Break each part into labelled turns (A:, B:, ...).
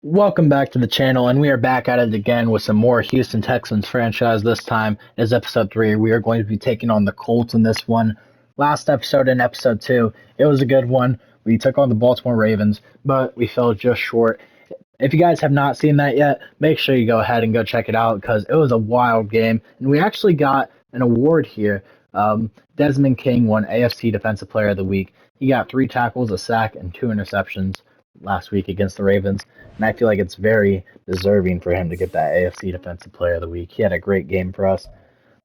A: Welcome back to the channel, and we are back at it again with some more Houston Texans franchise. This time is episode 3. We are going to be taking on the Colts in this one. Last episode in episode 2, it was a good one. We took on the Baltimore Ravens, but we fell just short. If you guys have not seen that yet, make sure you go ahead and go check it out because it was a wild game. And we actually got an award here. Desmond King won AFC Defensive Player of the Week. He got 3 tackles, a sack, and 2 interceptions last week against the Ravens. And I feel like it's very deserving for him to get that AFC Defensive Player of the Week. He had a great game for us.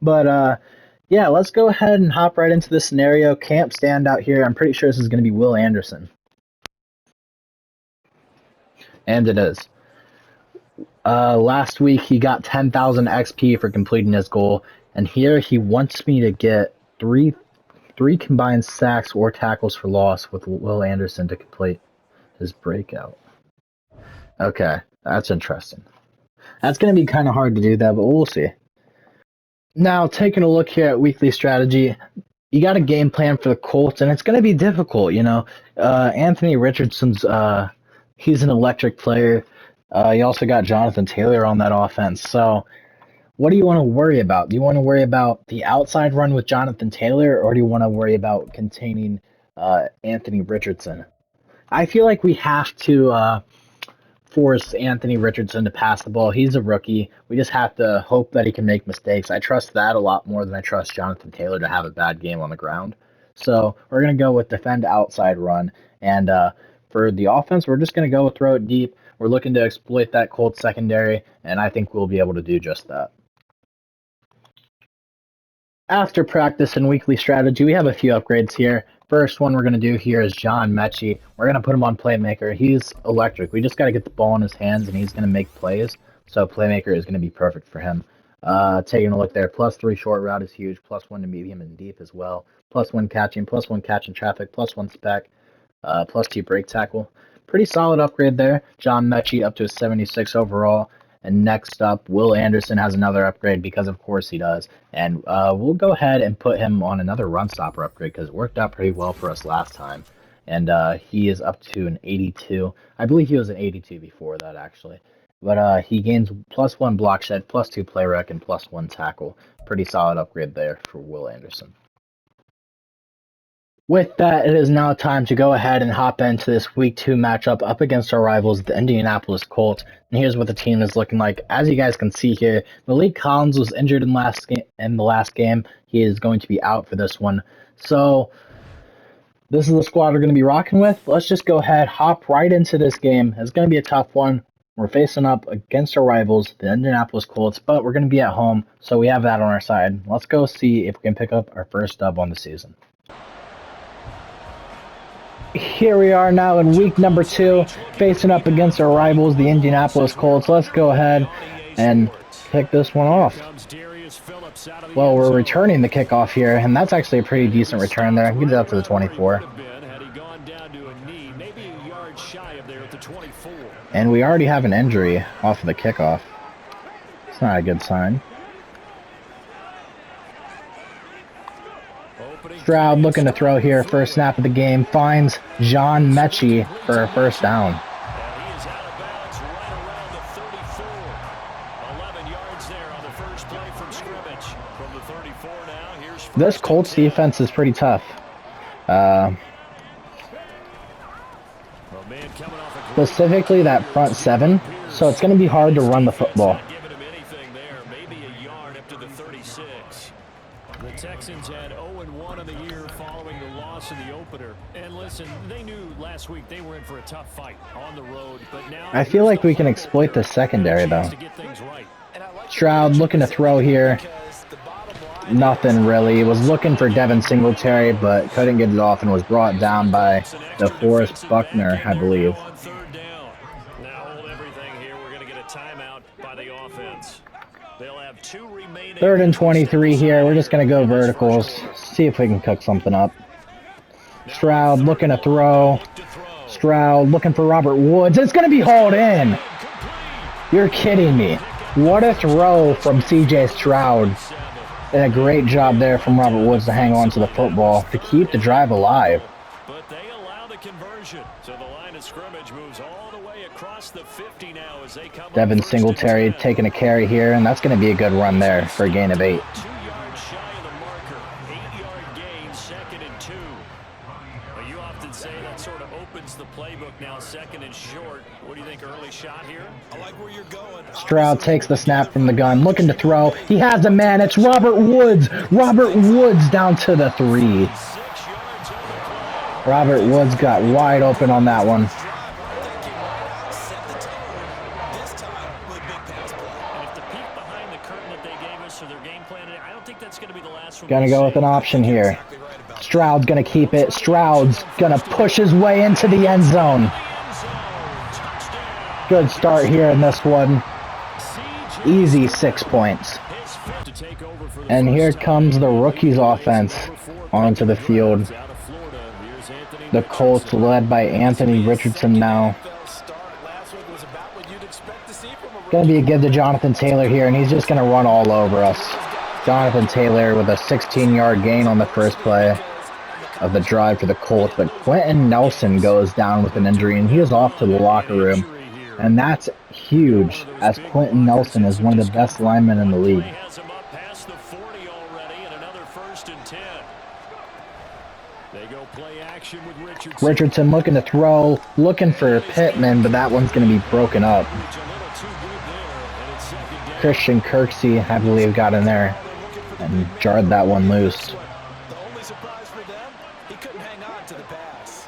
A: But, yeah, let's go ahead and hop right into this scenario. Camp standout here. I'm pretty sure this is going to be Will Anderson. And it is. Last week, he got 10,000 XP for completing his goal. And here he wants me to get three combined sacks or tackles for loss with Will Anderson to complete his breakout. Okay, that's interesting. That's going to be kind of hard to do that, but we'll see. Now, taking a look here at weekly strategy, you got a game plan for the Colts, and it's going to be difficult, Anthony Richardson's, he's an electric player. You also got Jonathan Taylor on that offense. So what do you want to worry about? Do you want to worry about the outside run with Jonathan Taylor, or do you want to worry about containing Anthony Richardson? I feel like we have to force Anthony Richardson to pass the ball. He's a rookie. We just have to hope that he can make mistakes. I trust that a lot more than I trust Jonathan Taylor to have a bad game on the ground. So we're going to go with defend outside run. And for the offense, we're just going to go with throw it deep. We're looking to exploit that Colts secondary, and I think we'll be able to do just that. After practice and weekly strategy, we have a few upgrades here. First one we're going to do here is John Mechie. We're going to put him on playmaker. He's electric. We just got to get the ball in his hands, and he's going to make plays. So playmaker is going to be perfect for him. Taking a look there, +3 short route is huge. +1 to medium and deep as well. +1 catching, +1 catch in traffic, +1 spec, +2 break tackle. Pretty solid upgrade there. John Mechie up to a 76 overall. And next up, Will Anderson has another upgrade because, of course, he does. And we'll go ahead and put him on another run stopper upgrade because it worked out pretty well for us last time. And he is up to an 82. I believe he was an 82 before that, actually. But he gains +1 block shed, +2 play rec, and +1 tackle. Pretty solid upgrade there for Will Anderson. With that, it is now time to go ahead and hop into this Week 2 matchup up against our rivals, the Indianapolis Colts. And here's what the team is looking like. As you guys can see here, Malik Collins was injured in the last game. He is going to be out for this one. So this is the squad we're going to be rocking with. Let's just go ahead, hop right into this game. It's going to be a tough one. We're facing up against our rivals, the Indianapolis Colts, but we're going to be at home, so we have that on our side. Let's go see if we can pick up our first dub on the season. Here we are now in week number 2, facing up against our rivals, the Indianapolis Colts. Let's go ahead and kick this one off. Well, we're returning the kickoff here, and that's actually a pretty decent return there. Get it up to the 24. And we already have an injury off of the kickoff. It's not a good sign. Stroud looking to throw here, first snap of the game, finds John Mechie for a first down. This Colts defense is pretty tough. Specifically that front 7, so it's going to be hard to run the football.
B: The Texans had 0-1 in the year following the loss in the opener. And listen, they knew last week they were in for a tough fight on the road, but now
A: I feel like we can exploit the secondary though. Stroud looking to throw here. Nothing really. He was looking for Devin Singletary, but couldn't get it off and was brought down by DeForest Buckner, I believe.
B: Now hold everything here. We're going to get a timeout by the offense. They'll have 2 remaining.
A: 3rd and 23 here. We're just going to go verticals. See if we can cook something up. Stroud looking to throw. Stroud looking for Robert Woods. It's going to be hauled in. You're kidding me. What a throw from C.J. Stroud. And a great job there from Robert Woods to hang on to the football to keep the drive alive.
B: But they allow the conversion. So the line of scrimmage moves all the way across the 50 now as they come
A: Devin
B: up first and
A: Singletary
B: 10.
A: taking a carry here, and that's going to be a good run there for a gain of 8.
B: 2 yards shy of the marker. 8-yard gain, 2nd and 2. Well, you often say that sort of opens the playbook now, 2nd and short. What do you think, early shot here?
C: I like where you're going.
A: Stroud takes the snap from the gun, looking to throw. He has a man. It's Robert Woods. Robert Woods down to the 3.
B: 6 yards on the play.
A: Robert Woods got wide open on that one.
C: Set the tone. This time with big pass play.
B: And if the peek behind the curtain that they gave us for their game plan, I don't think that's going to be the last one.
A: Gonna
B: we'll
A: go with
B: see.
A: an option here.
C: Exactly right about that.
A: Stroud's gonna keep it. Stroud's gonna push his way into the end zone.
B: End zone. Touchdown.
A: Good start here in this one.
B: CJ
A: Easy 6 points.
B: his fifth to take over for the
A: And
B: first
A: here
B: time.
A: comes the rookies' offense onto the field.
B: Out of Florida. Here's Anthony
A: The Colts
B: Richardson.
A: led by Anthony Richardson now.
C: NFL start last week was about what you'd expect to see from a
A: Gonna be a give to Jonathan Taylor here, and he's just gonna run all over us. Jonathan Taylor with a 16-yard gain on the first play of the drive for the Colts, but Quentin Nelson goes down with an injury, and he is off to the locker room. And that's huge, as Quentin Nelson is one of the best linemen in the league.
B: Play has him up past the 40 already, and another 1st and 10. They go play action with Richardson.
A: Richardson looking to throw, looking for Pittman, but that one's going to be broken up.
B: It's a little too good there, and it's 2nd down.
A: Christian Kirksey, I believe, got in there and jarred that one loose.
C: The only surprise for them, he couldn't hang on to the pass.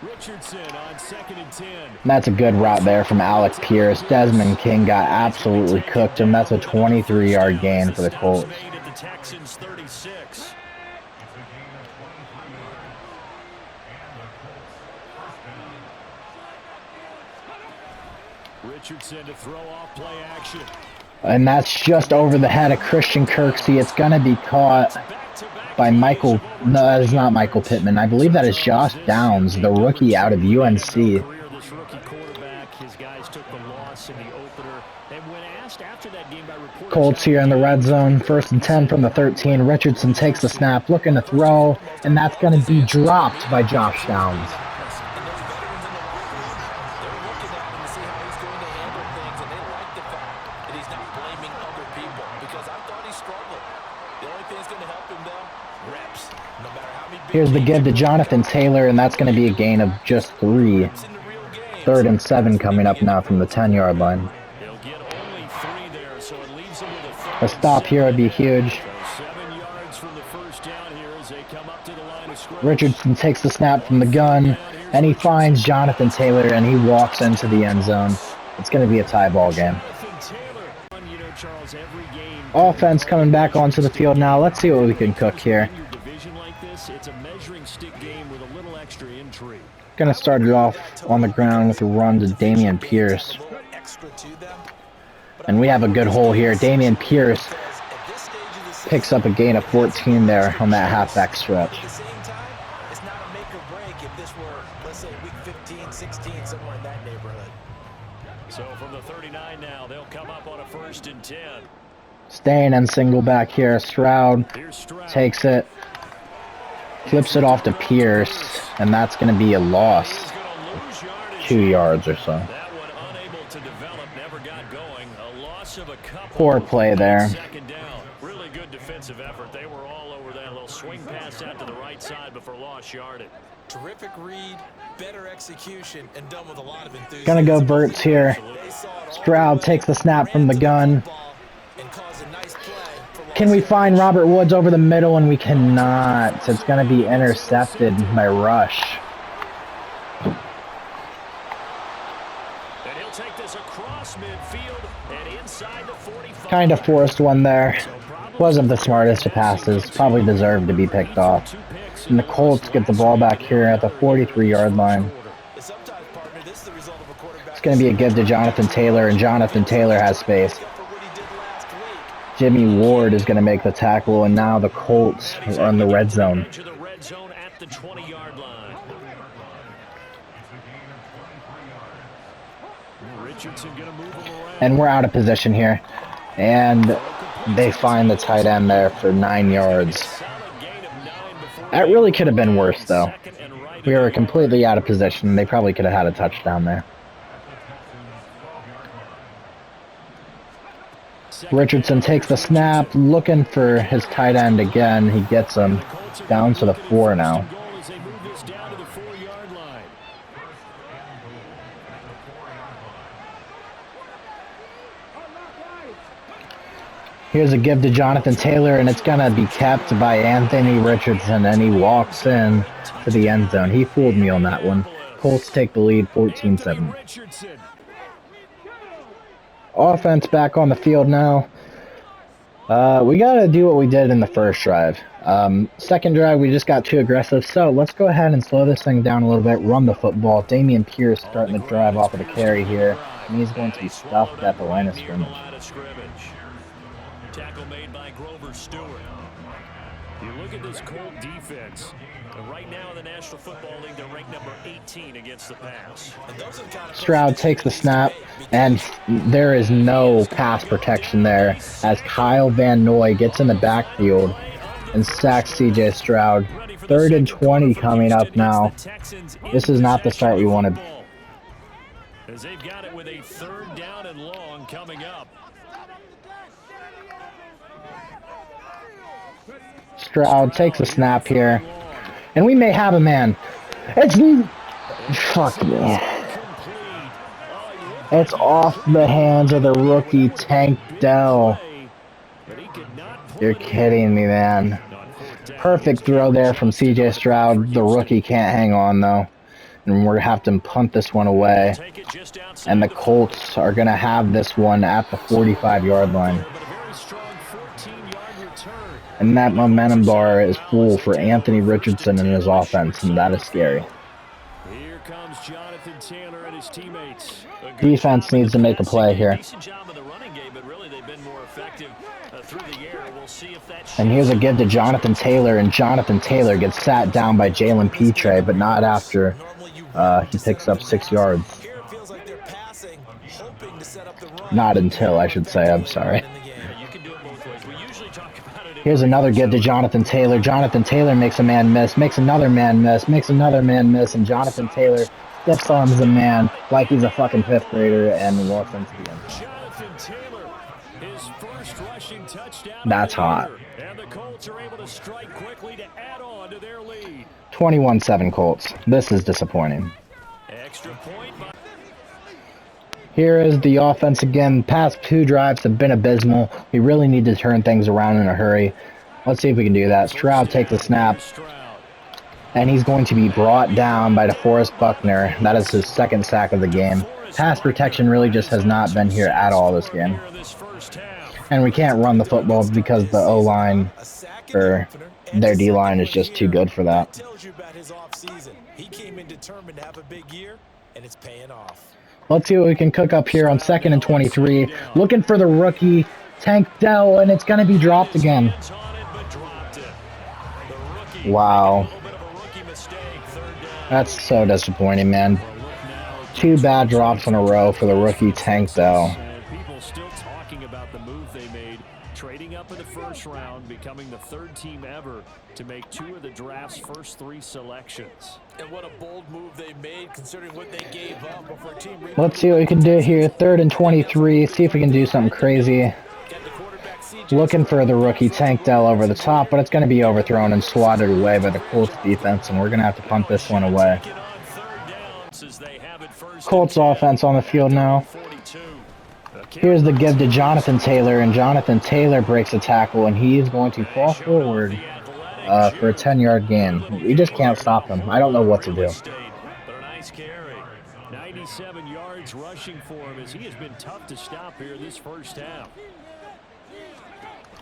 B: Richardson on 2nd and 10.
A: And that's a good route there from Alec Pierce. Desmond King got absolutely cooked him. That's a 23-yard gain for the Colts.
B: Made at the Texans 36. Richardson to throw off play action.
A: And that's just over the head of Christian Kirksey. It's going to be caught
B: Back-to-back
A: by Michael. No, that is not Michael Pittman. I believe that is Josh Downs, the rookie out of UNC.
B: career, this rookie quarterback, his guys took the loss in the opener. And when asked after that game by reporters,
A: Colts here in the red zone. 1st and 10 from the 13. Richardson takes the snap, looking to throw, and that's going to be dropped by Josh Downs. Here's the give to Jonathan Taylor, and that's going to be a gain of just 3. 3rd and 7 coming up now from the 10-yard line.
B: they'll get only 3 there, so it leaves them with a
A: A stop here would be huge.
B: 7 yards from the first down here as they come up to the line of scrimmage.
A: Richardson takes the snap from the gun, and he finds Jonathan Taylor, and he walks into the end zone. It's going to be a tie ball game.
B: Jonathan Taylor. You know, Charles, every game
A: Offense coming back onto the field now. Let's see what we can cook here.
B: in your division like this, it's a measuring stick game with a little extra intrigue.
A: Going to start it off on the ground with a run to Dameon Pierce. And we have a good hole here. Dameon Pierce picks up a gain of 14 there on that halfback stretch.
C: At the same time, it's not a make or break if this were, let's say, week 15, 16, somewhere in that neighborhood.
B: So from the 39 now, they'll come up on a 1st and 10.
A: Staying in single back here. Stroud
B: Here's Stroud.
A: takes it, flips it off to Pierce, and that's going to be a loss.
B: He's gonna lose yardage.
A: 2 yards or so.
B: That one unable to develop, never got going. A loss of a couple.
A: Poor play there.
B: 2nd down. Really good defensive effort. They were all over that little swing pass out to the right side before lost yardage.
C: Terrific read, better execution, and done with a lot of enthusiasm.
A: Gonna go Burt's here. Stroud takes the snap from the gun. Can we find Robert Woods over the middle? And we cannot. It's going to be intercepted by Rush.
B: And he'll take this across midfield and inside the 45.
A: Kind of forced one there. Wasn't the smartest of passes. Probably deserved to be picked off. And the Colts get the ball back here at the 43-yard line. It's going to be a give to Jonathan Taylor, and Jonathan Taylor has space. Jimmy Ward is going to make the tackle, and now the Colts are in the red zone.
B: To the red zone at the 20-yard line. Richardson gonna move him around.
A: And we're out of position here. And they find the tight end there for 9 yards.
B: Solid gain of 9 before
A: That really could have been worse, though.
B: second and right.
A: We were completely out of position. They probably could have had a touchdown there. Richardson takes the snap, looking for his tight end again. He gets him down to the 4 now. Here's a give to Jonathan Taylor, and it's going to be kept by Anthony Richardson, and he walks in to the end zone. He fooled me on that one. Colts take the lead 14-7. Offense back on the field now. We got to do what we did in the first drive. Second drive, we just got too aggressive, so let's go ahead and slow this thing down a little bit, run the football. Dameon Pierce starting the drive off of the carry here, and he's going to be stuffed at the line of scrimmage.
B: Tackle made by Grover Stewart. You look at this Colt defense. Right now in the National Football League, they're ranked number 18 against the pass.
A: Stroud takes the snap, and there is no pass protection there as Kyle Van Noy gets in the backfield and sacks C.J. Stroud. 3rd and 20 coming up now. This is not the start we wanted.
B: As they've got it with a 3rd down and long coming up.
A: Stroud takes a snap here, and we may have a man. Fuck me. It's off the hands of the rookie Tank Dell. You're kidding me, man. Perfect throw there from C.J. Stroud. The rookie can't hang on, though. And we're going to have to punt this one away. And the Colts are going to have this one at the 45-yard line. And that momentum bar is full for Anthony Richardson and his offense, and that is scary.
B: Here comes Jonathan Taylor and his teammates.
A: Defense needs to make a play here. And here's a give to Jonathan Taylor, and Jonathan Taylor gets sat down by Jalen Petre, but not after he picks up 6 yards. Not until, I should say. I'm sorry. Here's another give to Jonathan Taylor. Jonathan Taylor makes a man miss, makes another man miss, makes another man miss, and Jonathan Taylor steps on the man like he's a fucking 5th grader and walks into the end.
B: Jonathan Taylor, his first rushing touchdown.
A: That's hot.
B: And the Colts are able to strike quickly to add on to their lead.
A: 21-7 Colts. This is disappointing.
B: Extra point.
A: Here is the offense again. Past 2 drives have been abysmal. We really need to turn things around in a hurry. Let's see if we can do that. Stroud takes the snap, and he's going to be brought down by DeForest Buckner. That is his 2nd sack of the game. Pass protection really just has not been here at all this game. And we can't run the football because the O-line, or their D-line, is just too good for that.
C: Tells you about his offseason. He came in determined to have a big year, and it's paying off.
A: Let's see what we can cook up here on 2nd and 23. Looking for the rookie, Tank Dell, and it's going to be dropped again. Wow. That's so disappointing, man. 2 bad drops in a row for the rookie, Tank Dell.
B: People still talking about the move they made, trading up in the 1st round, becoming the 3rd team ever to make 2 of the draft's first 3 selections.
C: And what a bold move they made, considering what they gave up before team.
A: Let's see what we can do here. 3rd and 23. See if we can do something crazy. Looking for the rookie Tank Dell over the top, but it's going to be overthrown and swatted away by the Colts defense, and we're going to have to punt this one away. Colts offense on the field now. Here's the give to Jonathan Taylor, and Jonathan Taylor breaks a tackle, and he is going to fall forward for a 10-yard gain. We just can't stop him. I don't know what to do.
B: But a nice carry. 97 yards rushing for him as he has been tough to stop here this first half.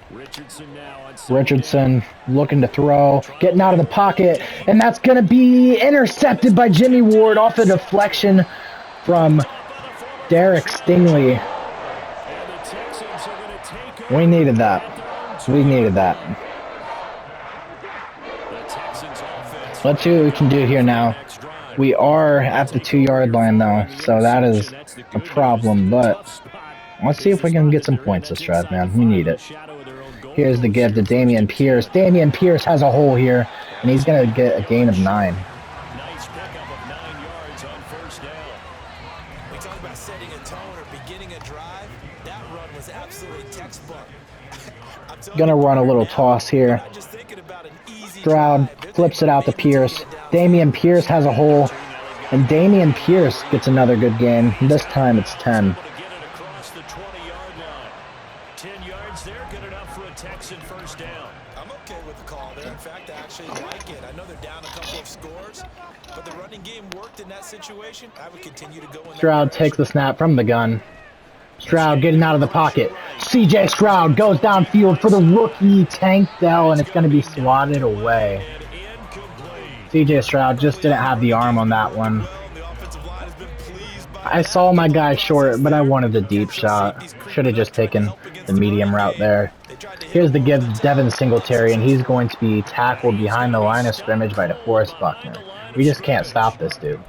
B: Richardson now on
A: Richardson looking to throw, getting out of the pocket, and that's going to be intercepted by Jimmy Ward off a deflection from Derek Stingley. We needed that. We needed that. Let's see what we can do here now. We are at the 2-yard line, though, so that is a problem, but let's see if we can get some points this drive, man. We need it. Here's the give to Dameon Pierce. Dameon Pierce has a hole here, and he's going to get a gain of 9.
B: Nice pickup of 9 yards on 1st down.
C: We talk about setting a a tone or beginning a drive, that run was absolutely textbook.
A: Gonna run a little toss here. Stroud flips it out to Pierce. Damian Pierce has a hole. And Damian Pierce gets another good gain. This time it's 10.
B: 10 yards there, good enough for a Texan first down.
C: I'm okay with the call there. In fact, I actually like it. I know they're down a couple of scores, but the running game worked in that situation. I would continue to go in.
A: Stroud takes the snap from the gun. Stroud getting out of the pocket. CJ Stroud goes downfield for the rookie Tank Dell, and it's going to be swatted away. CJ Stroud just didn't have the arm on that one. I saw my guy short, but I wanted the deep shot. Should have just taken the medium route there. Here's the give to Devin Singletary, and he's going to be tackled behind the line of scrimmage by DeForest Buckner. We just can't stop this dude.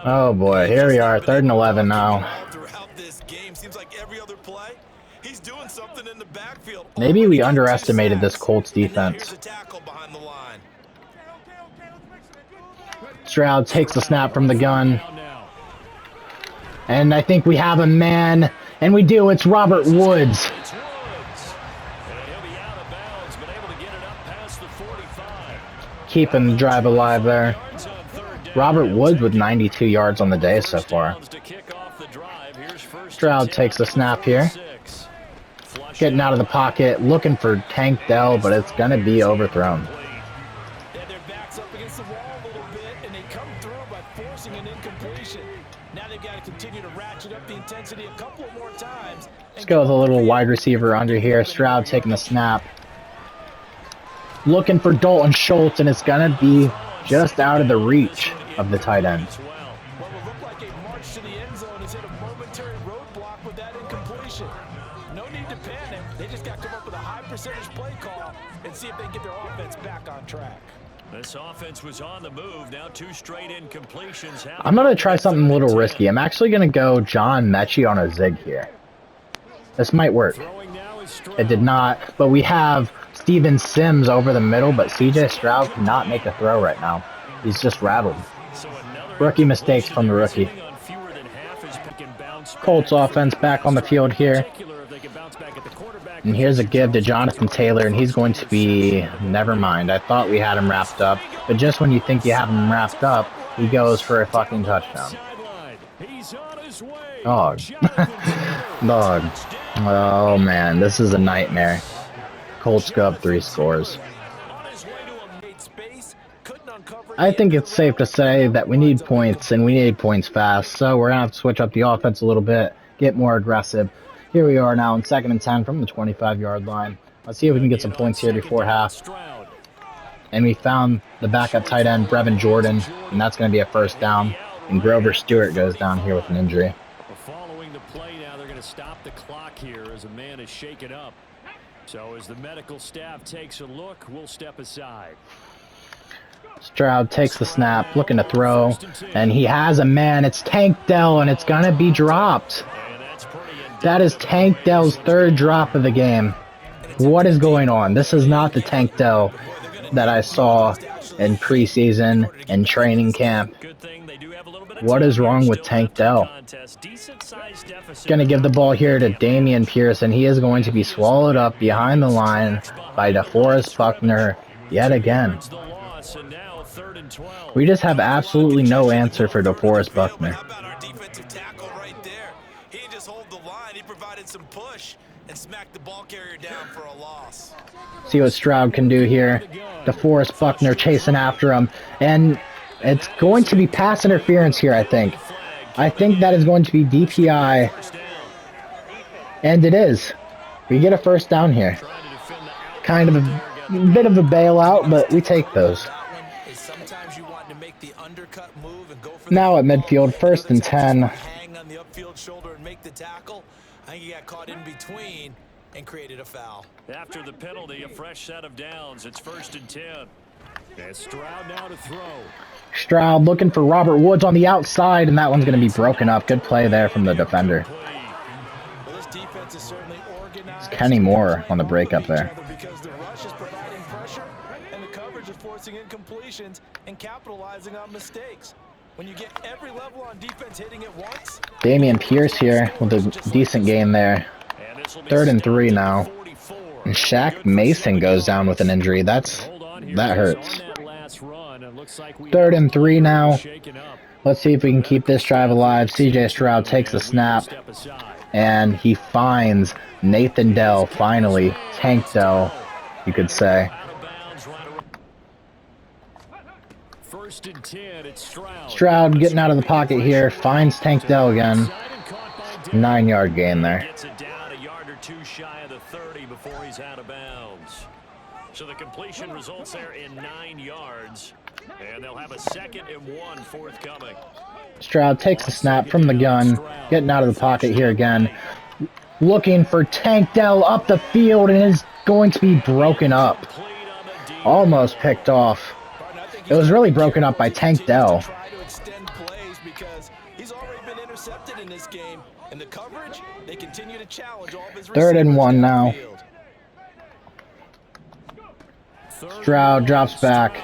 A: Oh boy, here we are, 3rd and 11 now. Maybe we underestimated this Colts defense. Stroud takes the snap from the gun. And I think we have a man. And we do. It's Robert Woods. Keeping the drive alive there. Robert Woods with 92 yards on the day so far. Stroud takes the snap here. Getting out of the pocket, looking for Tank Dell, but it's going to be overthrown.
C: Their backs up against the wall a little bit, and they come through by forcing an incompletion. Now they've got to continue to ratchet up the intensity a couple more times.
A: Let's go with a little wide receiver under here. Stroud taking the snap. Looking for Dalton Schultz, and it's going to be just out of the reach of the tight end.
C: What will look like a march to the end zone has hit a momentary roadblock with that incompletion. No need to panic. They just got to come up with a high percentage play call and see if they can get their offense back on track.
B: This offense was on the move. Now 2 straight incompletions.
A: I'm going to try something a little risky. I'm actually going to go John Mechie on a zig here. This might work. It did not, but we have Steven Sims over the middle, but CJ Stroud cannot make a throw right now. He's just rattled. Rookie mistakes from the rookie. Colts offense back on the field here. And here's a give to Jonathan Taylor, and he's going to be... Never mind, I thought we had him wrapped up. But just when you think you have him wrapped up, he goes for a fucking touchdown. Dog. Dog. Oh, man, this is a nightmare. Colts go up 3 scores. I think it's safe to say that we need points, and we need points fast. So we're going to have to switch up the offense a little bit, get more aggressive. Here we are now in 2nd and 10 from the 25-yard line. Let's see if we can get some points here before half. And we found the backup tight end, Brevin Jordan, and that's going to be a first down. And Grover Stewart goes down here with an injury.
B: Following the play now, they're going to stop the clock here as a man is shaken up. So as the medical staff takes a look, we'll step aside.
A: Stroud takes the snap, looking to throw, and he has a man. It's Tank Dell, and it's going to be dropped. That is Tank Dell's 3rd drop of the game. What is going on? This is not the Tank Dell that I saw in preseason and training camp. What is wrong with Tank Dell? Going to give the ball here to Damian Pierce, and he is going to be swallowed up behind the line by DeForest Buckner yet again. We just have absolutely no answer for DeForest Buckner.
C: Some push and smack the ball carrier down for a loss.
A: See what Stroud can do here. DeForest Buckner chasing after him, and it's going to be pass interference here, I think. I think that is going to be DPI, and it is. We get a first down here. Kind of a bit of a bailout, but we take those. Now at midfield, 1st and 10.
C: Hang on the upfield shoulder and make the tackle. I think he got caught in between and created a foul.
B: After the penalty, a fresh set of downs. It's 1st and 10. And Stroud now to throw.
A: Stroud looking for Robert Woods on the outside, and that one's going to be broken up. Good play there from the defender.
C: Well, this defense is certainly organized.
A: It's Kenny Moore on the breakup there.
C: Because the rush is providing pressure, and the coverage is forcing incompletions and capitalizing on mistakes. When you get every level on defense hitting at once.
A: Dameon Pierce here with a decent game there. 3rd and 3 now. And Shaq Mason goes down with an injury. That hurts. 3rd and 3 now. Let's see if we can keep this drive alive. CJ Stroud takes the snap. And he finds Nathan Dell, finally. Tank Dell, you could say. Stroud getting out of the pocket here. Finds Tank Dell again. 9-yard gain there.
B: So the completion results there in 9 yards. And they'll have a 2nd and 1 forthcoming.
A: Stroud takes the snap from the gun, getting out of the pocket here again. Looking for Tank Dell up the field, and is going to be broken up. Almost picked off. It was really broken up by Tank Dell. Third and 1 now. Stroud drops back,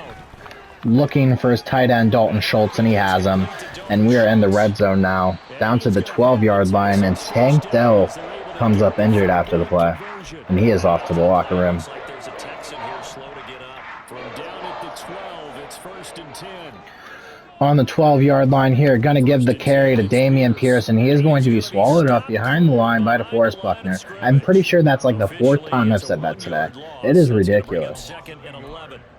A: looking for his tight end Dalton Schultz, and he has him. And we are in the red zone now, down to the 12-yard line, and Tank Dell comes up injured after the play, and he is off to the locker room. On the 12-yard line here, going to give the carry to Dameon Pierce, and he is going to be swallowed up behind the line by DeForest Buckner. I'm pretty sure that's like the 4th time I've said that today. It is ridiculous.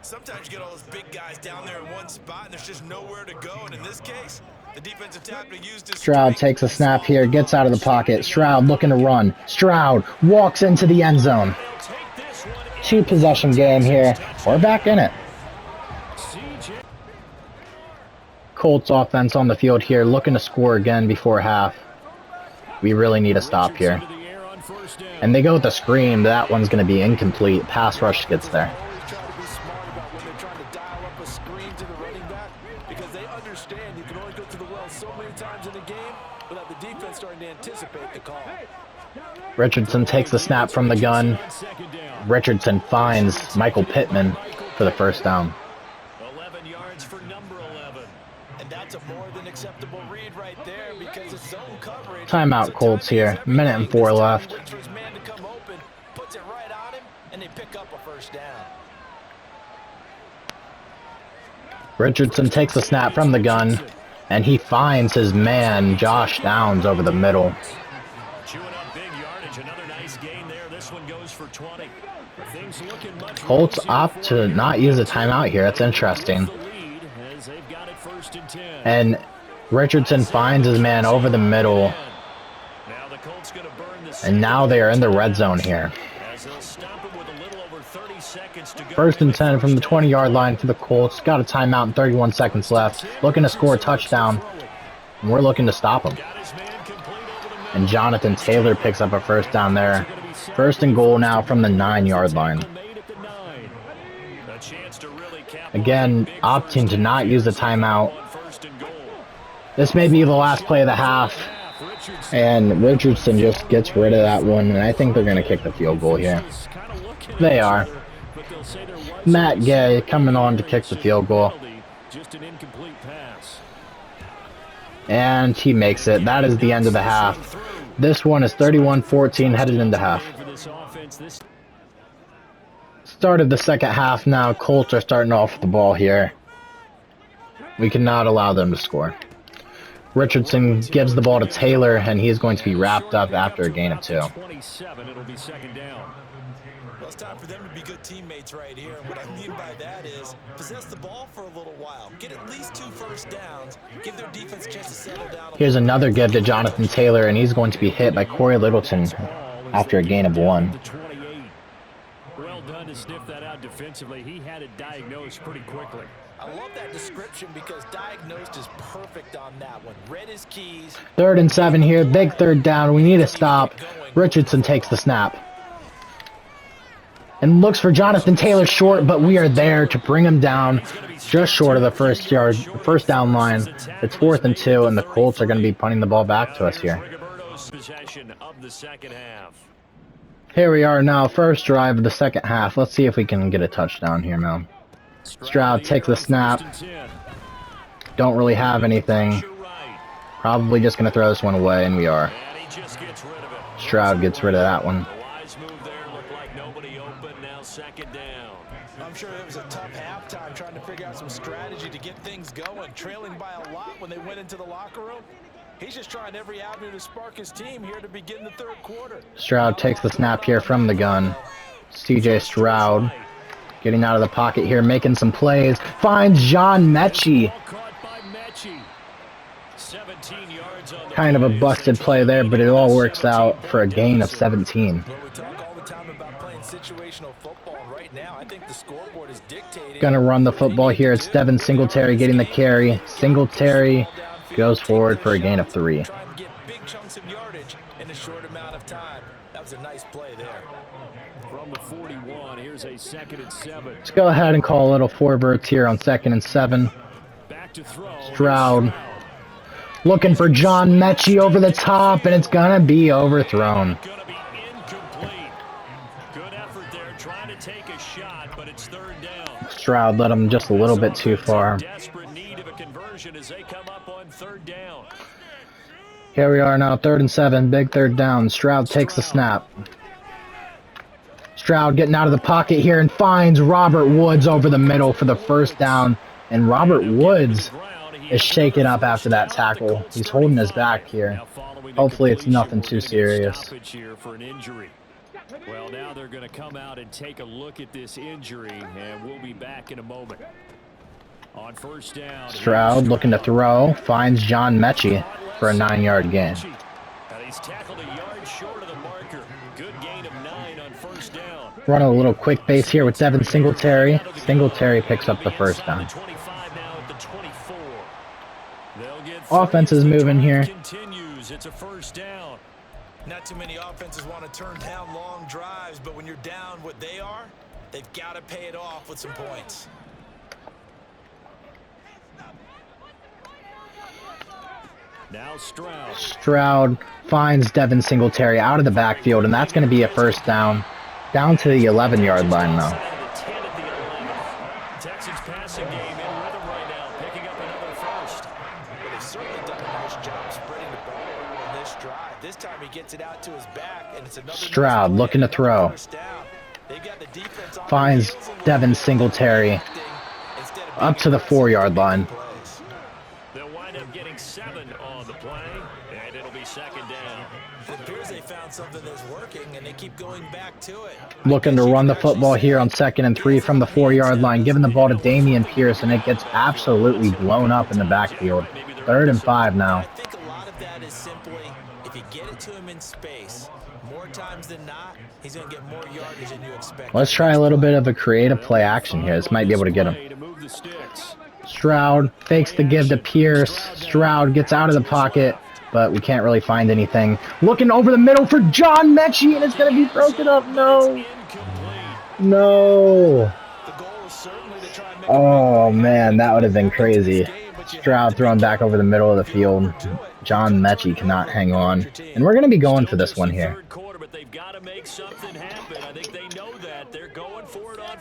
D: Sometimes you get all those big guys down there in one spot, and there's just nowhere to go. And in this case, the defensive tackle used his
A: Stroud takes a snap here, gets out of the pocket. Stroud looking to run. Stroud walks into the end zone. 2-possession game here. We're back in it. Colts offense on the field here, looking to score again before half. We really need a stop here. And they go with the screen. That one's going to be incomplete. Pass rush gets there. Richardson takes the snap from the gun. Richardson finds Michael Pittman for the first down.
B: 11 yards for number 11.
C: And that's a more than acceptable read right there because it's zone coverage.
A: Timeout Colts here. 1:04 left.
C: Puts it right on him, and they pick up a first down.
A: Richardson takes the snap from the gun, and he finds his man Josh Downs over the middle.
B: Chewing up big yardage. Another nice gain there. This one goes for 20. Things looking much
A: Colts opt to not use a timeout here. That's interesting. And Richardson finds his man over the middle. And now they are in the red zone here. 1st and 10 from the 20-yard line for the Colts. Got a timeout and 31 seconds left. Looking to score a touchdown. And we're looking to stop him. And Jonathan Taylor picks up a first down there. 1st and goal now from the 9-yard line. Again, opting to not use the timeout. This may be the last play of the half. And Richardson just gets rid of that one. And I think they're going to kick the field goal here. They are. Matt Gay coming on to kick the field goal. And he makes it. That is the end of the half. This one is 31-14 headed into half. Start of the second half now. Colts are starting off the ball here. We cannot allow them to score. Richardson gives the ball to Taylor, and he is going to be wrapped up after a gain of 2.
C: Well, it's time for them to be good teammates right here. And what I mean by that is possess the ball for a little while. Get at least 2 first downs. Give their defense a chance to settle down.
A: Here's another give to Jonathan Taylor, and he's going to be hit by Corey Littleton after a gain of 1.
B: Well done to sniff that out defensively. He had it diagnosed pretty quickly.
C: I love that description because diagnosed is perfect on that one. Read his keys.
A: 3rd and 7 here. Big 3rd down. We need a stop. Richardson takes the snap. And looks for Jonathan Taylor short, but we are there to bring him down just short of the first down line. It's 4th and 2, and the Colts are going to be punting the ball back to us here. Here we are now, first drive of the second half. Let's see if we can get a touchdown here, man. Stroud takes the snap. Don't really have anything. Probably just going to throw this one away, and we are.
B: And he just gets rid of it.
A: Stroud gets rid of that one.
B: The wise move there, looked like nobody open. Now second down.
C: I'm sure it was a tough halftime trying to figure out some strategy to get things going, trailing by a lot when they went into the locker room. He's just trying every avenue to spark his team here to begin the third quarter.
A: Stroud takes the snap here from the gun. CJ Stroud getting out of the pocket here, making some plays. Finds John Mechie. Kind of a busted play there, but it all works out for a gain of 17. Gonna run the football here. It's Devin Singletary getting the carry. Singletary goes forward for a gain of 3.
C: Big chunks of yardage in a short amount of time. That was a nice play there.
B: From the 41, here's a 2nd and 7.
A: Let's go ahead and call a little forwards here on 2nd and 7.
B: Back to throw.
A: Stroud looking for John Mechie over the top, and it's gonna be overthrown.
B: Gonna be incomplete. Good effort there, trying to take a shot, but it's 3rd down.
A: Stroud led him just a little bit too far.
B: Desperate need of a conversion as they come up on 3rd down.
A: Here we are now, 3rd and 7, big 3rd down. Stroud takes the snap. Stroud getting out of the pocket here and finds Robert Woods over the middle for the 1st down. And Robert Woods is shaken up after that tackle. He's holding his back here. Hopefully it's nothing too serious.
B: Well, now they're going to come out and take a look at this injury, and we'll be back in a moment. On 1st down,
A: Stroud looking to throw, finds John Mechie for a 9-yard gain.
B: And he's tackled a yard short of the marker. Good gain of 9 on 1st down.
A: Running a little quick base here with Devin Singletary. Singletary picks up the 1st down. Offense is moving here.
B: Continues. It's a 1st down.
D: Not too many offenses want to turn down long drives, but when you're down what they are, they've got to pay it off with some points.
B: Now Stroud.
A: Stroud finds Devin Singletary out of the backfield, and that's going to be a 1st down. Down to the 11-yard line now.
B: Texans passing game in rhythm right now, picking up another 1st.
C: But they've certainly done a nice job spreading the ball on this drive. This time he gets it out to his back, and it's another
A: Stroud looking to throw. Finds Devin Singletary up to the 4-yard line.
B: They'll wind up getting 7 on the play, and it'll be 2nd down.
C: It appears they found something that's working, and they keep going back to it.
A: Looking to run the football here on 2nd and 3 from the 4-yard line, giving the ball to Dameon Pierce, and it gets absolutely blown up in the backfield. 3rd and 5 now.
C: I think a lot of that is simply if you get it to him in space, more times than not, he's going to get more yardage than you expect.
A: Let's try a little bit of a creative play action here. This might be able to get him. Stroud fakes the give to Pierce. Stroud gets out of the pocket, but we can't really find anything. Looking over the middle for John Mechie, and it's going to be broken up. No. No. Oh, man, that would have been crazy. Stroud thrown back over the middle of the field. John Mechie cannot hang on. And we're going to be going for this one here.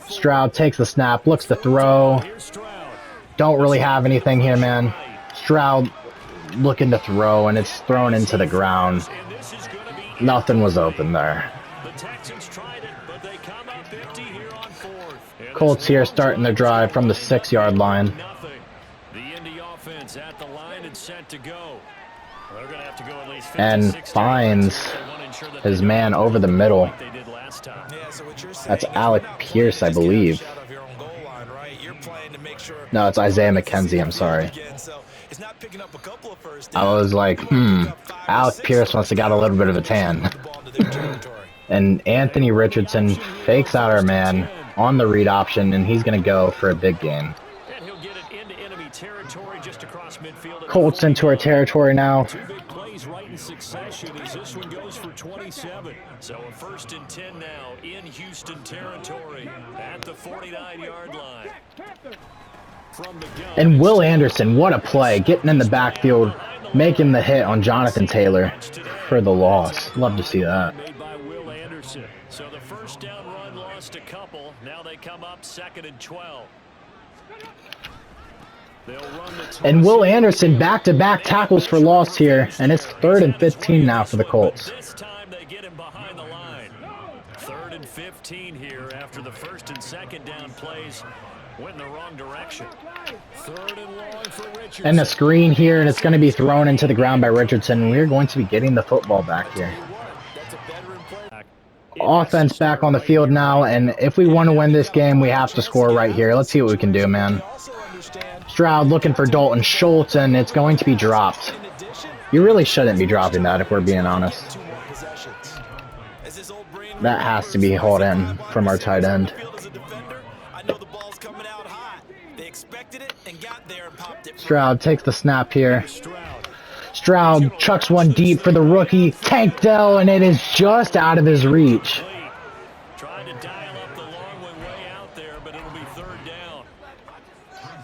A: Stroud takes the snap, looks to throw. Don't really have anything here, man. Stroud looking to throw, and it's thrown into the ground. Nothing was open there. Colts here starting their drive from the 6-yard line.
B: The Indy offense at the line and set to go. They're going to have to go at least 50,
A: And
B: 60
A: finds his man over the middle. That's Alec Pierce, I believe. No, it's Isaiah McKenzie, I'm sorry. I was like, Alec Pierce must have got a little bit of a tan. And Anthony Richardson fakes out our man on the read option, and he's going to go for a big gain. Colts into our territory now.
B: Two big plays right in succession as this one goes for 27. So a 1st and 10 now in Houston territory at the 49-yard line.
A: And Will Anderson, what a play, getting in the backfield, making the hit on Jonathan Taylor for the loss. Love to see that.
B: Made by Will Anderson. So the 1st down run lost a couple. Now they come up 2nd and 12.
A: And Will Anderson back-to-back tackles for loss here, and it's 3rd and 15 now for the Colts.
B: This time they get him behind the line. 3rd and 15 here after the 1st and 2nd down plays went in the wrong direction. 3rd and long for Richardson.
A: And the screen here, and it's going to be thrown into the ground by Richardson. We're going to be getting the football back here. Offense back on the field now, and if we want to win this game, we have to score right here. Let's see what we can do, man. Stroud looking for Dalton Schultz, and it's going to be dropped. You really shouldn't be dropping that, if we're being honest. That has to be hauled in from our tight end. Stroud takes the snap here. Stroud chucks one deep for the rookie, Tank Dell, and it is just out of his reach.
B: Trying to dial up the long one way out there, but it'll be 3rd down.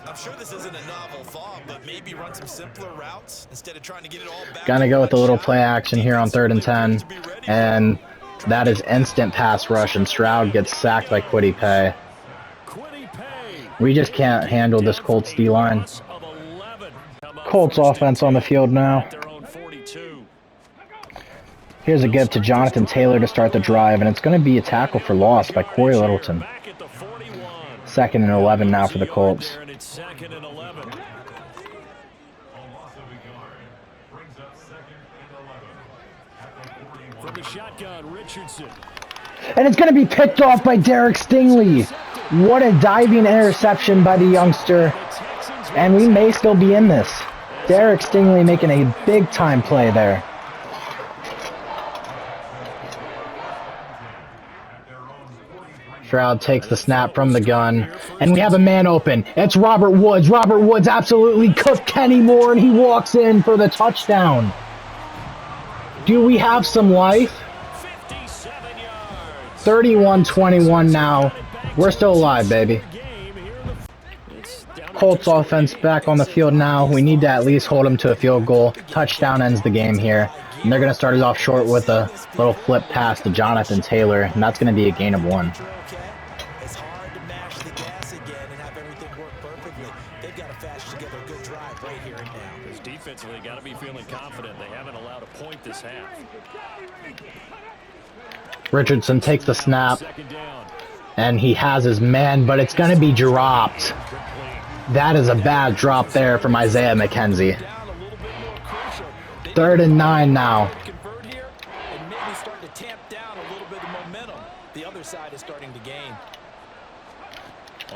D: I'm sure this isn't a novel thought, but maybe run some simpler routes instead of trying to get it all back.
A: Gonna go with a little play action here on 3rd and 10, and that is instant pass rush, and Stroud gets sacked by Kwity Paye. We just can't handle this Colts D-line. Colts offense on the field now. Here's a give to Jonathan Taylor to start the drive, and it's going to be a tackle for loss by Corey Littleton. 2nd and 11 now for the Colts.
B: From the shotgun, Richardson.
A: And it's going to be picked off by Derek Stingley. What a diving interception by the youngster. And we may still be in this. Derek Stingley making a big-time play there. Stroud takes the snap from the gun, and we have a man open. It's Robert Woods. Robert Woods absolutely cooked Kenny Moore, and he walks in for the touchdown. Do we have some life? 31-21 now. We're still alive, baby. Colts offense back on the field now. We need to at least hold them to a field goal. Touchdown ends the game here. And they're going to start it off short with a little flip pass to Jonathan Taylor, and that's going to be a gain of 1.
C: It's hard to mash the gas again and have everything work perfectly. They've got to fashion together a good drive right here and now.
B: Because defensively, got to be feeling confident. They haven't allowed a point this half.
A: Richardson takes the snap, and he has his man, but it's going to be dropped. That is a bad drop there from Isaiah McKenzie. 3rd and 9 now.
C: Convert here and maybe start to tamp down a little bit of momentum. The other side is starting to gain.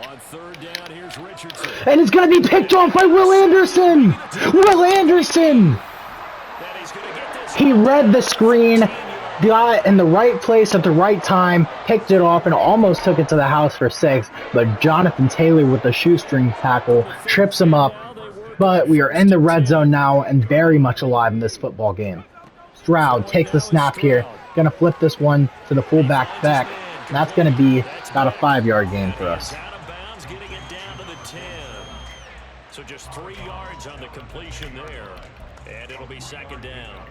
B: On 3rd down, here's Richardson.
A: And it's going to be picked off by Will Anderson. Will Anderson. He read the screen, got in the right place at the right time, picked it off, and almost took it to the house for 6. But Jonathan Taylor with the shoestring tackle trips him up. But we are in the red zone now and very much alive in this football game. Stroud takes the snap here. Going to flip this one to the fullback back. And that's going to be about a 5-yard gain for us.
B: Out of bounds, getting it down to the 10. So just 3 yards on the completion there. And it'll be 2nd down.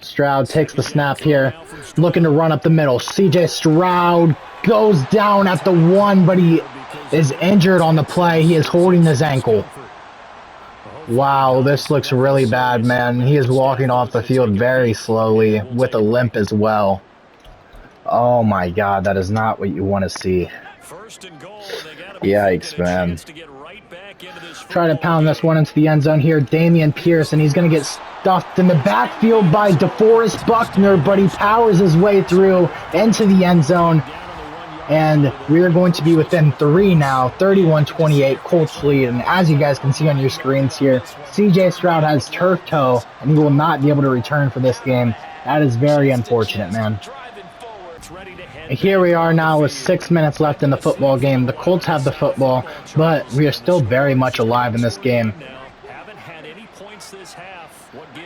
A: Stroud takes the snap here, looking to run up the middle. CJ Stroud goes down at the 1, but he is injured on the play. He is holding his ankle. Wow, this looks really bad, man. He is walking off the field very slowly with a limp as well. Oh my God, that is not what you want to see. Yikes, man. Try to pound this one into the end zone here. Damian Pierce, and he's going to get stuffed in the backfield by DeForest Buckner, but he powers his way through into the end zone. And we're going to be within 3 now, 31-28, Colts lead. And as you guys can see on your screens here, CJ Stroud has turf toe, and he will not be able to return for this game. That is very unfortunate, man. Here we are now with 6 minutes left in the football game. The Colts have the football, but we are still very much alive in this game.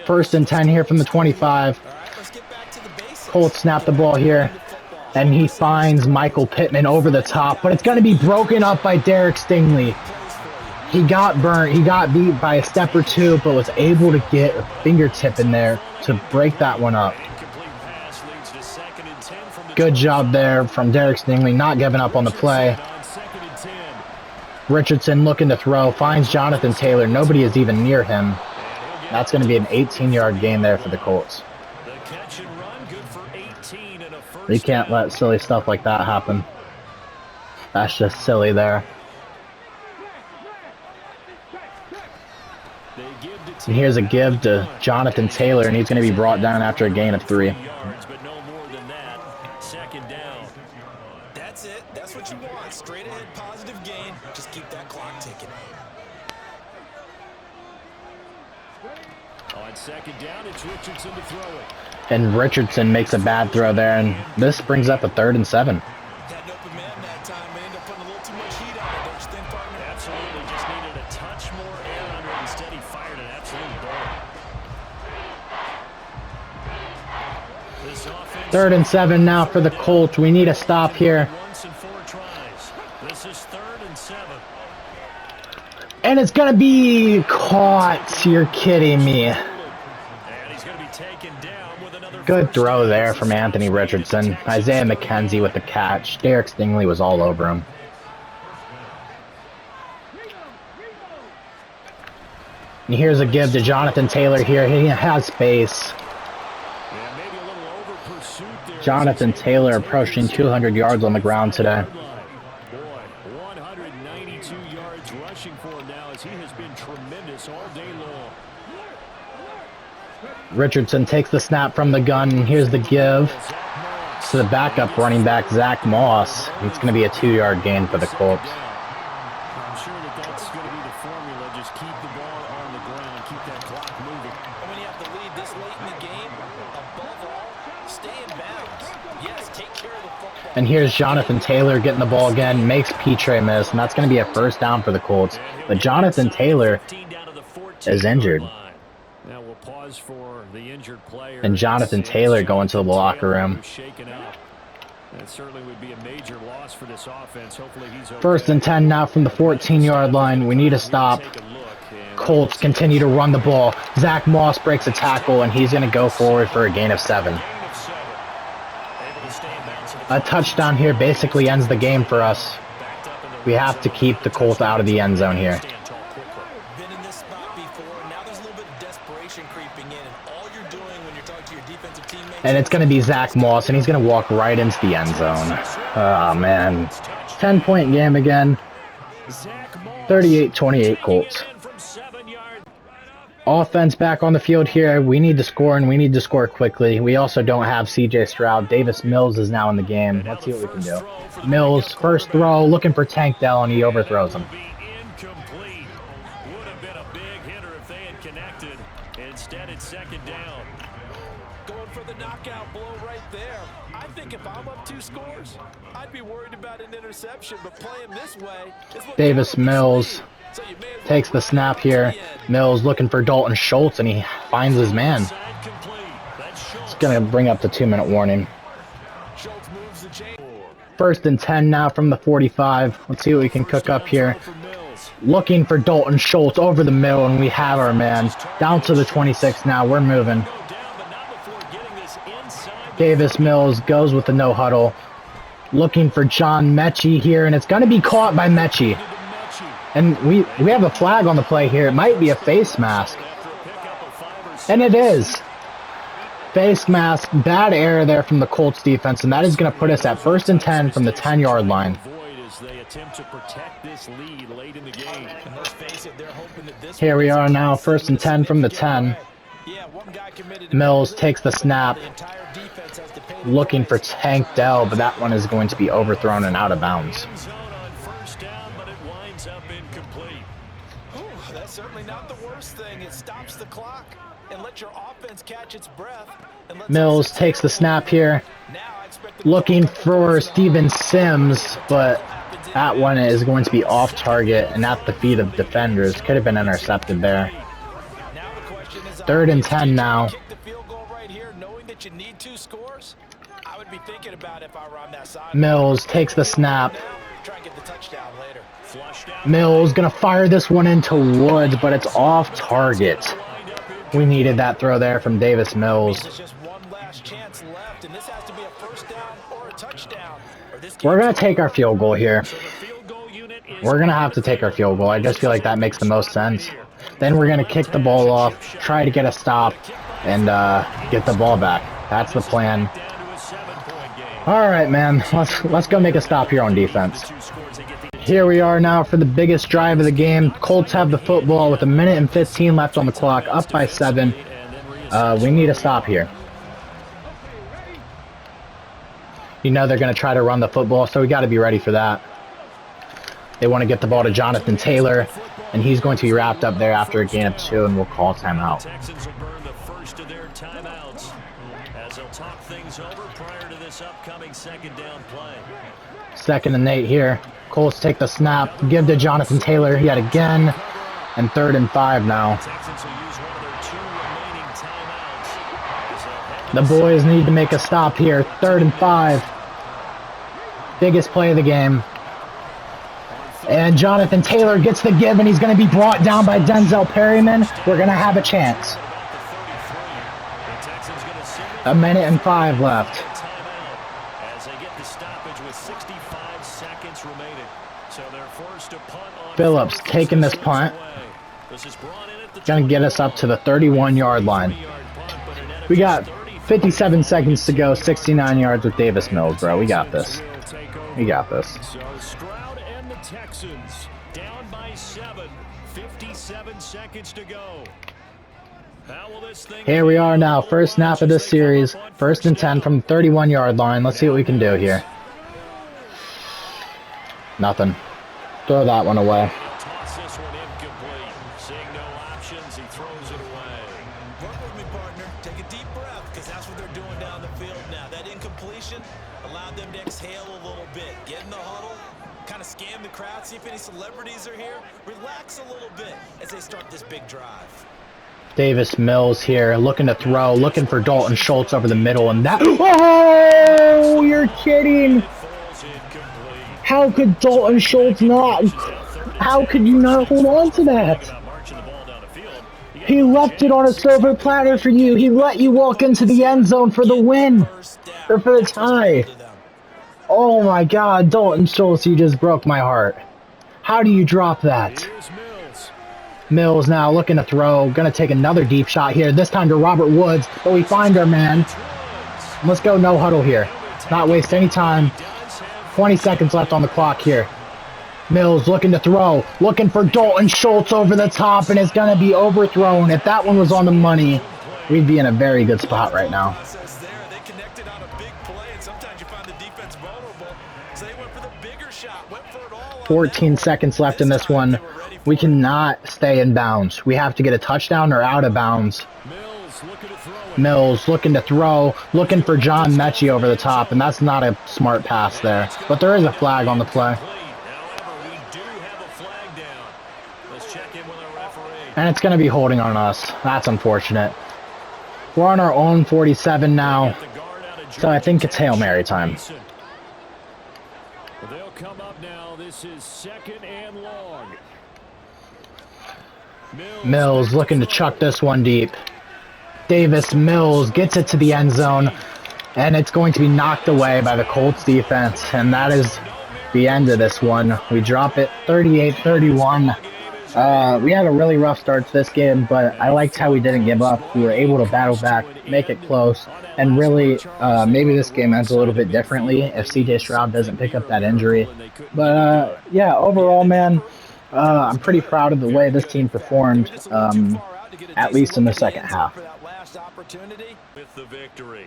A: 1st and 10 here from the 25. Colts snap the ball here, and he finds Michael Pittman over the top, but it's going to be broken up by Derek Stingley. He got burnt. He got beat by a step or 2, but was able to get a fingertip in there to break that one up. Good job there from Derek Stingley, not giving up on the play. Richardson looking to throw, finds Jonathan Taylor. Nobody is even near him. That's going to be an 18-yard gain there for the Colts. You can't let silly stuff like that happen. That's just silly there. And here's a give to Jonathan Taylor, and he's going to be brought down after a gain of 3.
D: That's it. That's what you want. Straight ahead, positive gain. Just keep that clock ticking.
B: On second down, it's Richardson to throw it.
A: And Richardson makes a bad throw there, and this brings up a 3rd and 7.
D: Had an open man that time, but ended up putting a little too much heat on it, don't you think, partner?
B: Absolutely, just needed a touch more air under it. Instead, he fired an absolute bullet.
A: 3rd and 7 now for the Colts. We need a stop here.
B: This is 3rd and 7.
A: And it's going to be caught. You're kidding me.
B: And he's going to be taken down with another.
A: Good throw there from Anthony Richardson. Isaiah McKenzie with the catch. Derek Stingley was all over him. And here's a give to Jonathan Taylor here. He has space. Jonathan Taylor approaching 200 yards on the ground today.
B: Boy, 192 yards rushing for him now as he has been tremendous all day long.
A: Richardson takes the snap from the gun, and here's the give to the backup running back, Zach Moss. It's going to be a 2-yard gain for the Colts.
B: I'm sure that's going to be the formula. Just keep the ball on the ground, keep that clock moving.
C: And when you have the lead this late in the game, above all, stay in bounds. Yes, take care of the football.
A: And here's Jonathan Taylor getting the ball again, makes Petre miss, and that's going to be a 1st down for the Colts. But Jonathan Taylor is injured.
B: Now we'll pause for the injured player.
A: And Jonathan Taylor going to the locker room.
B: That certainly would be a major loss for this offense. Hopefully he's okay.
A: 1st and 10 now from the 14-yard line. We need a stop. Colts continue to run the ball. Zach Moss breaks a tackle, and he's going to go forward for a gain of 7. A touchdown here basically ends the game for us. We have to keep the Colts out of the end zone here.
D: Been in this spot before. Now there's a little bit of desperation creeping in, and all you're doing when you're talking to your defensive teammates.
A: And it's going to be Zach Moss, and he's going to walk right into the end zone. Oh, man. 10-point game again. 38-28 Colts. Offense back on the field here. We need to score, and we need to score quickly. We also don't have C.J. Stroud. Davis Mills is now in the game. Let's see what we can do. Mills, first throw, looking for Tank Dell, and he overthrows him.
B: Incomplete. Would have been a big hitter if they had connected. Instead, it's 2nd down.
C: Going for the knockout blow right there. I think if I'm up 2 scores, I'd be worried about an interception, but playing this way is what
A: Davis Mills takes the snap here. Mills looking for Dalton Schultz, and he finds his man. It's going to bring up the 2-minute warning. 1st and 10 now from the 45. Let's see what we can cook up here. Looking for Dalton Schultz over the middle, and we have our man. Down to the 26 now. We're moving. Davis Mills goes with the no huddle. Looking for John Mechie here, and it's going to be caught by Mechie. And we have a flag on the play here. It might be a face mask. And it is. Face mask. Bad error there from the Colts defense, and that is going to put us at 1st and 10 from the 10-yard line. Here we are now, 1st and 10 from the 10. Mills takes the snap. Looking for Tank Dell, but that one is going to be overthrown and out of bounds.
C: That's certainly not the worst thing. It stops the clock and lets your offense catch its breath.
A: Mills takes the snap here. Looking for Steven Sims, but that one is going to be off target and at the feet of defenders. Could have been intercepted there. 3rd and 10 now. Mills takes the snap. Mills gonna fire this one into Woods, but it's off target. We needed that throw there from Davis Mills. We're going to take our field goal here.
B: So the field goal unit is
A: We're going to have to take our field goal. I just feel like that makes the most sense. Then we're going to kick the ball off, try to get a stop, and get the ball back. That's the plan. All right, man. Let's go make a stop here on defense. Here we are now for the biggest drive of the game. Colts have the football with 1:15 left on the clock, up by 7. We need a stop here. You know they're going to try to run the football, so we got to be ready for that. They want to get the ball to Jonathan Taylor, and he's going to be wrapped up there after a gain of 2, and we'll call timeout.
B: Texans will burn the first of their timeouts as they'll talk things over prior to this upcoming second down play.
A: 2nd and 8 here. Colts take the snap, give to Jonathan Taylor yet again, and 3rd and 5 now.
B: Texans will use one of their 2 remaining timeouts.
A: The boys need to make a stop here. 3rd and 5. Biggest play of the game. And Jonathan Taylor gets the give, and he's going to be brought down by Denzel Perryman. We're going to have a chance. 1:05 left.
B: As they get the stoppage with 65 seconds remaining. So they're forced to punt on
A: Phillips taking this punt. Going to get us up to the 31-yard line. We got 57 seconds to go, 69 yards with Davis Mills, bro. We got this. We got this.
B: So Stroud and the Texans down by 7, 57 seconds to go. How will this thing
A: Here we are now, first snap of this series, 1st and 10 from the 31-yard line. Let's see what we can do here. Nothing. Throw that one away.
B: Toss this one incomplete. Seeing no options, he throws it away.
D: Work with me, partner. Take a deep breath, because that's what they're doing down the field now. That incompletion allowed them to exhale a little bit. Get in the huddle, kind of scan the crowd, see if any celebrities are here. Relax a little bit as they start this big drive.
A: Davis Mills here, looking to throw, looking for Dalton Schultz over the middle, and that... Oh, you're kidding! How could Dalton Schultz not... How could you not hold on to that? He left it on a silver platter for you. He let you walk into the end zone for the win. Or for the tie. Oh my God, Dalton Schultz, you just broke my heart. How do you drop that? Mills now looking to throw. Going to take another deep shot here. This time to Robert Woods. But we find our man. Let's go no huddle here. Not waste any time. 20 seconds left on the clock here. Mills looking to throw. Looking for Dalton Schultz over the top. And it's going to be overthrown. If that one was on the money, we'd be in a very good spot right now. 14 seconds left in this one. We cannot stay in bounds. We have to get a touchdown or out of bounds. Mills looking to throw, looking for John Mechie over the top, and that's not a smart pass there. But there is a flag on the play. And it's going to be holding on us. That's unfortunate. We're on our own 47 now, so I think it's Hail Mary time.
B: They'll come up now. This is 2nd and long.
A: Mills looking to chuck this one deep. Davis Mills gets it to the end zone, and it's going to be knocked away by the Colts defense, and that is the end of this one. We drop it 38-31. We had a really rough start to this game, but I liked how we didn't give up. We were able to battle back, make it close, and really maybe this game ends a little bit differently if CJ Stroud doesn't pick up that injury. But yeah, overall, man, I'm pretty proud of the way this team performed, at least in the second half.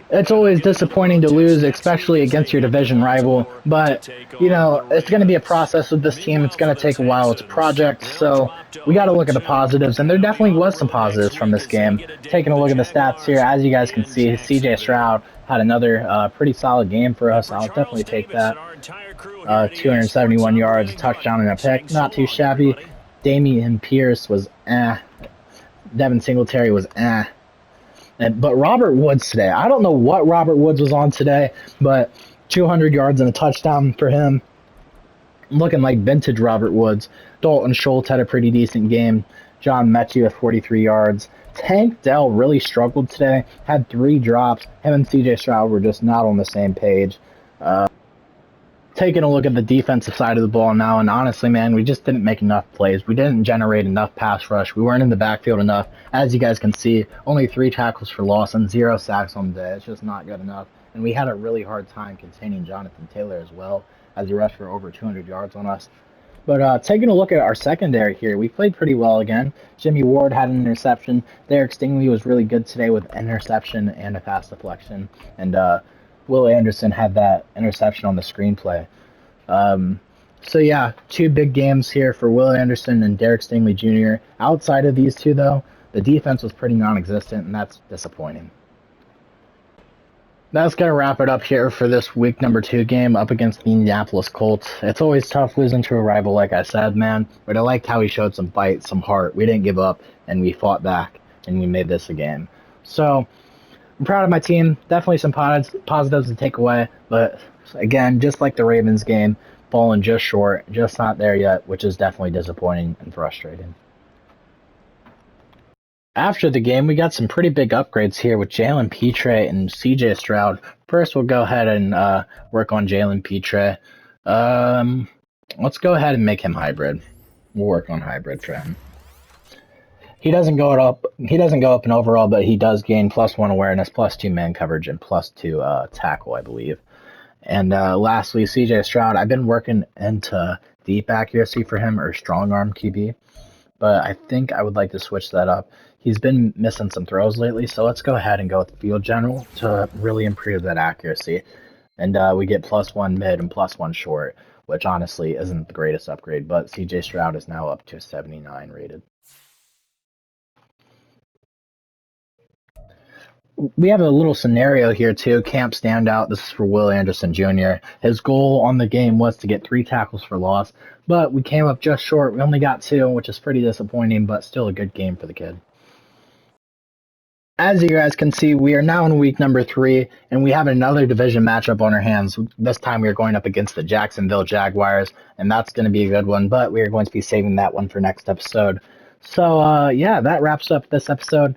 A: It's always disappointing to lose, especially against your division rival, but, you know, it's going to be a process with this team. It's going to take a while. It's a project, so we got to look at the positives, and there definitely was some positives from this game. Taking a look at the stats here, as you guys can see, CJ Stroud had another pretty solid game for us. I'll definitely take that. 271 yards, a touchdown, and a pick. Not too shabby. Damian Pierce was Devin Singletary was But Robert Woods today, I don't know what Robert Woods was on today, but 200 yards and a touchdown for him. Looking like vintage Robert Woods. Dalton Schultz had a pretty decent game. John Mechie with 43 yards. Tank Dell really struggled today. Had 3 drops. Him and CJ Stroud were just not on the same page. taking a look at the defensive side of the ball now, and honestly, man, we just didn't make enough plays. We didn't generate enough pass rush. We weren't in the backfield enough. As you guys can see, only 3 tackles for loss and 0 sacks on the day. It's just not good enough. And we had a really hard time containing Jonathan Taylor as well, as he rushed for over 200 yards on us. But taking a look at our secondary here, we played pretty well again. Jimmy Ward had an interception. Derek Stingley was really good today with an interception and a pass deflection. And Will Anderson had that interception on the screenplay. So yeah, 2 big games here for Will Anderson and Derek Stingley Jr. Outside of these 2, though, the defense was pretty non-existent, and that's disappointing. That's going to wrap it up here for this week number 2 game up against the Indianapolis Colts. It's always tough losing to a rival, like I said, man, but I liked how he showed some fight, some heart. We didn't give up, and we fought back, and we made this a game. So I'm proud of my team. Definitely some positives to take away, but again, just like the Ravens game, falling just short, just not there yet, which is definitely disappointing and frustrating. After the game, we got some pretty big upgrades here with Jalen Petre and CJ Stroud. First, we'll go ahead and work on Jalen Petre. Let's go ahead and make him hybrid. We'll work on hybrid for him. He doesn't go up in overall, but he does gain +1 awareness, +2 man coverage, and +2 tackle, I believe. And lastly, CJ Stroud. I've been working into deep accuracy for him, or strong arm QB, but I think I would like to switch that up. He's been missing some throws lately, so let's go ahead and go with field general to really improve that accuracy. And we get +1 mid and +1 short, which honestly isn't the greatest upgrade, but CJ Stroud is now up to 79 rated. We have a little scenario here too. Camp standout. This is for Will Anderson Jr. His goal on the game was to get 3 tackles for loss, but we came up just short. We only got 2, which is pretty disappointing, but still a good game for the kid. As you guys can see, we are now in week number 3, and we have another division matchup on our hands. This time we are going up against the Jacksonville Jaguars, and that's going to be a good one, but we are going to be saving that one for next episode. So, yeah, that wraps up this episode.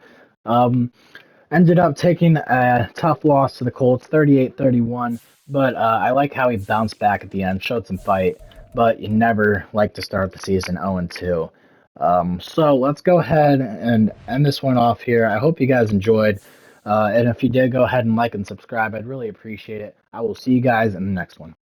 A: Ended up taking a tough loss to the Colts, 38-31, but I like how he bounced back at the end, showed some fight, but you never like to start the season 0-2. So let's go ahead and end this one off here. I hope you guys enjoyed, and if you did, go ahead and like and subscribe. I'd really appreciate it. I will see you guys in the next one.